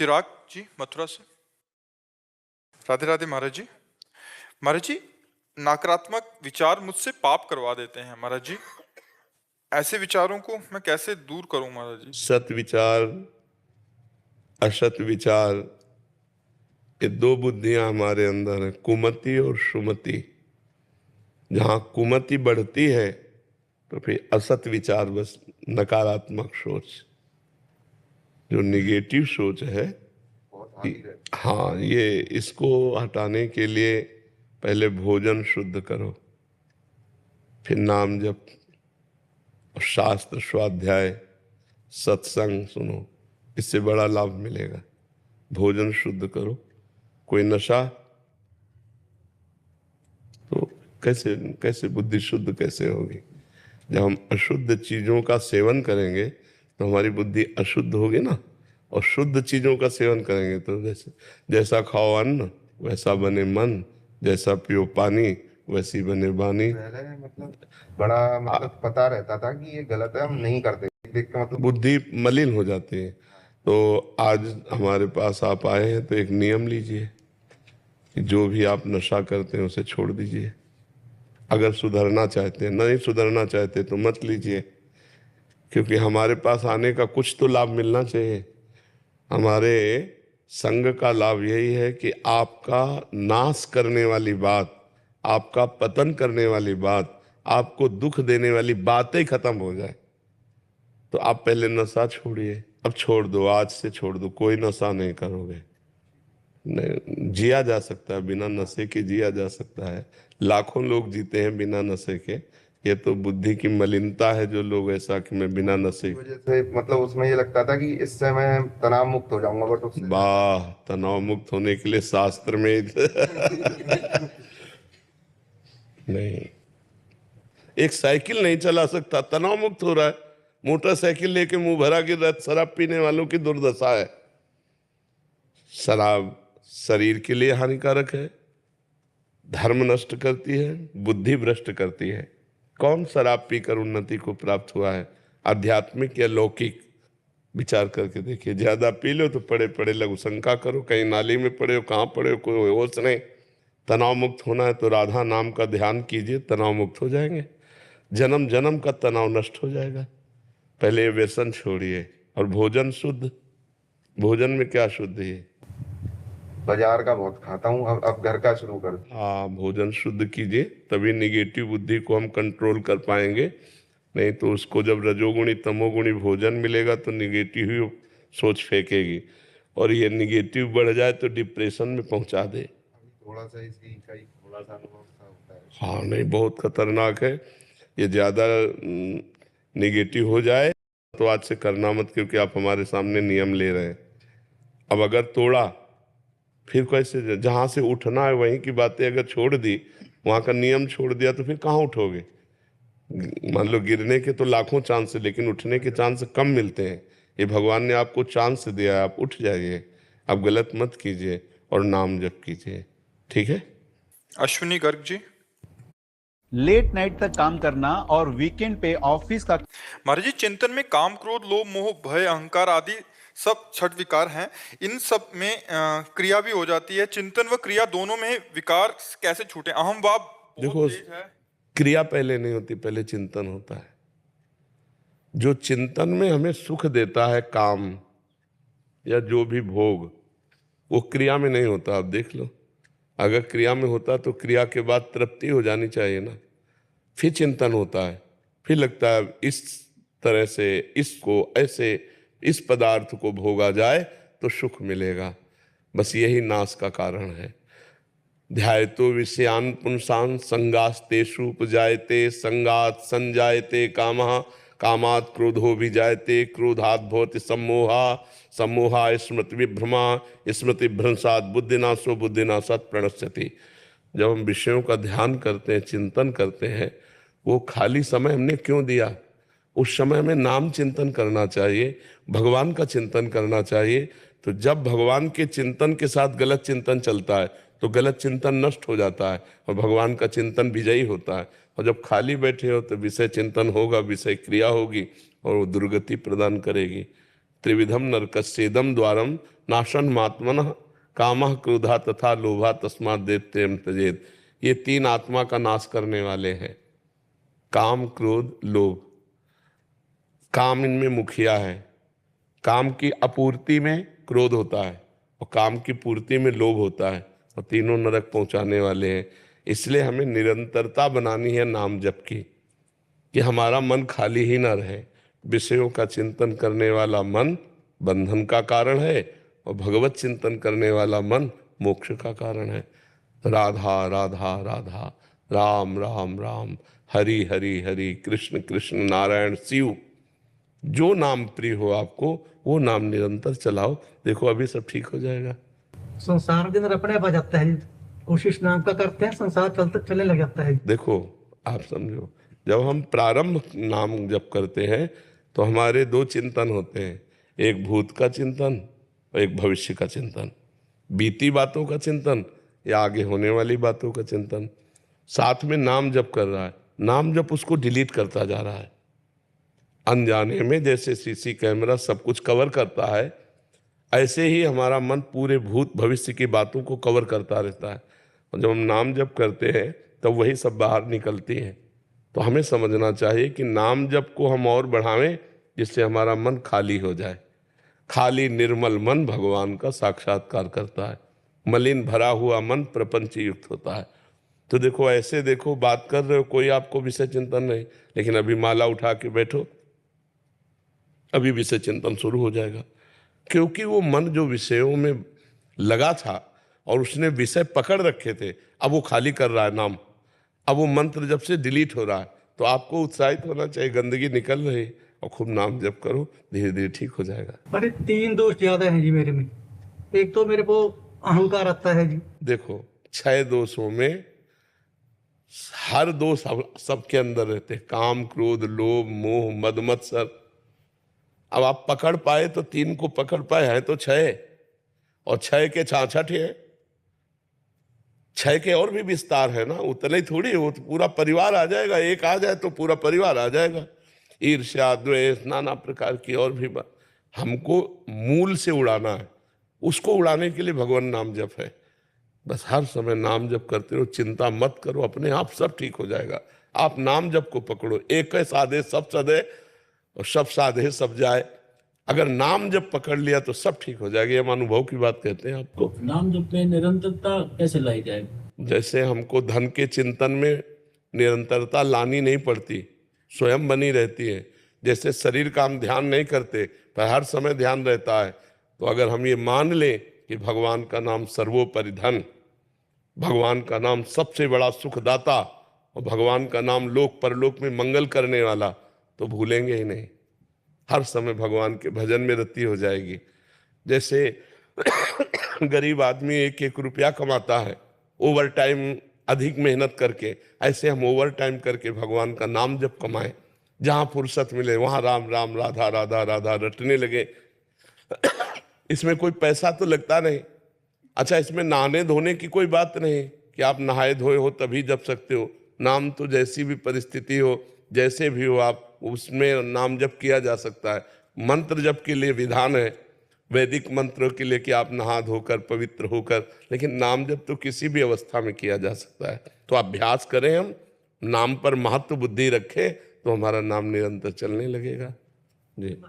चिराग जी मथुरा से। राधे राधे महाराज जी। महाराज जी, नकारात्मक विचार मुझसे पाप करवा देते हैं महाराज जी, ऐसे विचारों को मैं कैसे दूर करूं महाराज जी? सत विचार, असत विचार, ये दो बुद्धियां हमारे अंदर है, कुमति और सुमति। जहां कुमति बढ़ती है तो फिर असत विचार, बस नकारात्मक सोच, जो निगेटिव सोच है। हाँ, ये इसको हटाने के लिए पहले भोजन शुद्ध करो, फिर नाम जप, शास्त्र स्वाध्याय, सत्संग सुनो, इससे बड़ा लाभ मिलेगा। भोजन शुद्ध करो। कोई नशा तो कैसे कैसे बुद्धि शुद्ध कैसे होगी? जब हम अशुद्ध चीजों का सेवन करेंगे तो हमारी बुद्धि अशुद्ध होगी ना, और शुद्ध चीजों का सेवन करेंगे तो जैसा खाओ अन्न वैसा बने मन, जैसा पियो पानी वैसी बने वाणी। मतलब बड़ा पता रहता था कि ये गलत है, हम नहीं करते, देख के बुद्धि मलिन हो जाती है। तो आज हमारे पास आप आए हैं तो एक नियम लीजिए कि जो भी आप नशा करते हैं उसे छोड़ दीजिए। अगर सुधरना चाहते हैं, नहीं सुधरना चाहते तो मत लीजिए, क्योंकि हमारे पास आने का कुछ तो लाभ मिलना चाहिए। हमारे संग का लाभ यही है कि आपका नाश करने वाली बात, आपका पतन करने वाली बात, आपको दुख देने वाली बातें खत्म हो जाए। तो आप पहले नशा छोड़िए, अब छोड़ दो, आज से छोड़ दो, कोई नशा नहीं करोगे। नहीं, जिया जा सकता है बिना नशे के, जिया जा सकता है। लाखों लोग जीते हैं बिना नशे के। ये तो बुद्धि की मलिनता है जो लोग ऐसा कि मैं बिना नशे, वजह से उसमें ये लगता था कि इससे मैं तनाव मुक्त हो जाऊंगा, बट उससे वाह, तनाव मुक्त होने के लिए शास्त्र में नहीं, एक साइकिल नहीं चला सकता, तनाव मुक्त हो रहा है। मोटरसाइकिल लेके मुंह भरा गिर रहा है। शराब पीने वालों की दुर्दशा है। शराब शरीर के लिए हानिकारक है, धर्म नष्ट करती है, बुद्धि भ्रष्ट करती है। कौन शराब पीकर उन्नति को प्राप्त हुआ है, आध्यात्मिक या लौकिक? विचार करके देखिए। ज्यादा पी लो तो पड़े पड़े लघु शंका करो, कहीं नाली में पड़े हो, कहाँ पड़े हो, कोई होश नहीं। तनाव मुक्त होना है तो राधा नाम का ध्यान कीजिए, तनाव मुक्त हो जाएंगे। जन्म जन्म का तनाव नष्ट हो जाएगा। पहले व्यसन छोड़िए। और भोजन शुद्ध, भोजन में क्या शुद्ध है? बाजार का बहुत खाता हूँ, अब घर का शुरू कर। हाँ, भोजन शुद्ध कीजिए, तभी निगेटिव बुद्धि को हम कंट्रोल कर पाएंगे। नहीं तो उसको जब रजोगुणी तमोगुणी भोजन मिलेगा तो निगेटिव ही सोच फेंकेगी, और ये निगेटिव बढ़ जाए तो डिप्रेशन में पहुंचा दे। थोड़ा सा इसकी थोड़ा सा अनुभव होता है। हाँ, नहीं, बहुत खतरनाक है ये। ज़्यादा निगेटिव हो जाए तो आज से करना मत, क्योंकि आप हमारे सामने नियम ले रहे हैं। अब अगर तोड़ा फिर कैसे? जहाँ से उठना है वहीं की बातें अगर छोड़ दी, वहाँ का नियम छोड़ दिया तो फिर कहाँ उठोगे? मान लो गिरने के तो लाखों चांस है, लेकिन उठने के चांस कम मिलते हैं। ये भगवान ने आपको चांस दिया है, आप उठ जाइए। आप गलत मत कीजिए और नाम जप कीजिए, ठीक है? अश्विनी गर्ग जी। लेट नाइट तक काम करना और वीकेंड पे ऑफिस का। महाराज जी, चिंतन में काम, क्रोध, लोभ, मोह, भय, अहंकार आदि सब छठ विकार हैं। इन सब में क्रिया भी हो जाती है। चिंतन व क्रिया दोनों में विकार कैसे छूटे? अहम भाव देखो, बहुत तेज है। क्रिया पहले नहीं होती, पहले चिंतन होता है। जो चिंतन में हमें सुख देता है, काम या जो भी भोग, वो क्रिया में नहीं होता। आप देख लो, अगर क्रिया में होता तो क्रिया के बाद तृप्ति हो जानी चाहिए ना। फिर चिंतन होता है, फिर लगता है इस तरह से इसको ऐसे इस पदार्थ को भोगा जाए तो सुख मिलेगा। बस यही नाश का कारण है। ध्यायतो विषयान पुंसान संगास्तेषु उपजायते, संगात संजायते कामः, कामात् क्रोधो विजायते, क्रोधात् भवति सम्मोहा, सम्मोहा स्मृति विभ्रमा, स्मृति भ्रंशात् बुद्धिनाशो, बुद्धिनाशात् प्रणश्यति। जब हम विषयों का ध्यान करते हैं, चिंतन करते हैं, वो खाली समय हमने क्यों दिया? उस समय हमें नाम चिंतन करना चाहिए, भगवान का चिंतन करना चाहिए। तो जब भगवान के चिंतन के साथ गलत चिंतन चलता है तो गलत चिंतन नष्ट हो जाता है और भगवान का चिंतन विजयी होता है। और जब खाली बैठे हो तो विषय चिंतन होगा, विषय क्रिया होगी और वो दुर्गति प्रदान करेगी। त्रिविधम नरकस्येदम द्वारम नाशन मात्मन कामः क्रोधा तथा लोभा तस्मात् दैत्यम त्यजेत। ये 3 आत्मा का नाश करने वाले हैं, काम क्रोध लोभ। काम इनमें मुखिया है, काम की अपूर्ति में क्रोध होता है और काम की पूर्ति में लोभ होता है, और तीनों नरक पहुंचाने वाले हैं। इसलिए हमें निरंतरता बनानी है नाम जप की, कि हमारा मन खाली ही ना रहे। विषयों का चिंतन करने वाला मन बंधन का कारण है और भगवत चिंतन करने वाला मन मोक्ष का कारण है। राधा राधा राधा, राम राम राम, हरि हरि हरि, कृष्ण कृष्ण, नारायण शिव। जो नाम प्रिय हो आपको वो नाम निरंतर चलाओ, देखो अभी सब ठीक हो जाएगा। संसार के अंदर अपने आप आ जाता है, कोशिश नाम का करते हैं, संसार चलने लग जाता है। देखो आप समझो, जब हम प्रारंभ नाम जप करते हैं तो हमारे 2 चिंतन होते हैं, एक भूत का चिंतन और एक भविष्य का चिंतन, बीती बातों का चिंतन या आगे होने वाली बातों का चिंतन। साथ में नाम जप कर रहा है, नाम जप उसको डिलीट करता जा रहा है। अनजाने में जैसे सीसी कैमरा सब कुछ कवर करता है, ऐसे ही हमारा मन पूरे भूत भविष्य की बातों को कवर करता रहता है। और जब हम नाम जप करते हैं तब वही सब बाहर निकलती है। तो हमें समझना चाहिए कि नाम जप को हम और बढ़ावें, जिससे हमारा मन खाली हो जाए। खाली निर्मल मन भगवान का साक्षात्कार करता है, मलिन भरा हुआ मन प्रपंच युक्त होता है। तो देखो ऐसे देखो, बात कर रहे हो, कोई आपको विषय चिंतन नहीं, लेकिन अभी माला उठा के बैठो, अभी विषय चिंतन शुरू हो जाएगा। क्योंकि वो मन जो विषयों में लगा था और उसने विषय पकड़ रखे थे, अब वो खाली कर रहा है नाम। अब वो मंत्र जब से डिलीट हो रहा है, तो आपको उत्साहित होना चाहिए, गंदगी निकल रही और खूब नाम जप करो, धीरे धीरे ठीक हो जाएगा। पर 3 दोष ज्यादा हैं जी मेरे में। एक तो मेरे को अहंकार आता है जी। देखो 6 दोषों में हर दोष सबके अंदर रहते, काम क्रोध लोभ मोह मद मत्सर। अब आप पकड़ पाए तो 3 को पकड़ पाए, हैं तो 6, और 6 के 66 है, 6 के और भी विस्तार है ना, उतना ही थोड़ी, वो तो पूरा परिवार आ जाएगा। एक आ जाए तो पूरा परिवार आ जाएगा। ईर्ष्या द्वेष नाना प्रकार की और भी बात, हमको मूल से उड़ाना है। उसको उड़ाने के लिए भगवान नाम जप है। बस हर समय नाम जप करते रहो, चिंता मत करो, अपने आप सब ठीक हो जाएगा। आप नाम जप को पकड़ो, एक है साधे सब सदे और सब साधे सब जाए। अगर नाम जप पकड़ लिया तो सब ठीक हो जाएगा। ये हम अनुभव की बात कहते हैं आपको। नाम जप में निरंतरता कैसे लाई जाए? जैसे हमको धन के चिंतन में निरंतरता लानी नहीं पड़ती, स्वयं बनी रहती है। जैसे शरीर का हम ध्यान नहीं करते पर हर समय ध्यान रहता है, तो अगर हम ये मान लें कि भगवान का नाम सर्वोपरि धन, भगवान का नाम सबसे बड़ा सुखदाता और भगवान का नाम लोक परलोक में मंगल करने वाला, तो भूलेंगे ही नहीं। हर समय भगवान के भजन में रति हो जाएगी। जैसे गरीब आदमी 1-1 रुपया कमाता है ओवर टाइम अधिक मेहनत करके, ऐसे हम ओवर टाइम करके भगवान का नाम जब कमाएं, जहां फुर्सत मिले वहां राम राम राधा राधा राधा रटने लगे। इसमें कोई पैसा तो लगता नहीं। अच्छा, इसमें नहाने धोने की कोई बात नहीं कि आप नहाए धोए हो तभी जप सकते हो। नाम तो जैसी भी परिस्थिति हो, जैसे भी हो, आप उसमें नाम जप किया जा सकता है। मंत्र जप के लिए विधान है, वैदिक मंत्रों के लिए कि आप नहा धोकर पवित्र होकर, लेकिन नाम जप तो किसी भी अवस्था में किया जा सकता है। तो अभ्यास करें, हम नाम पर महत्व बुद्धि रखें तो हमारा नाम निरंतर चलने लगेगा। जी।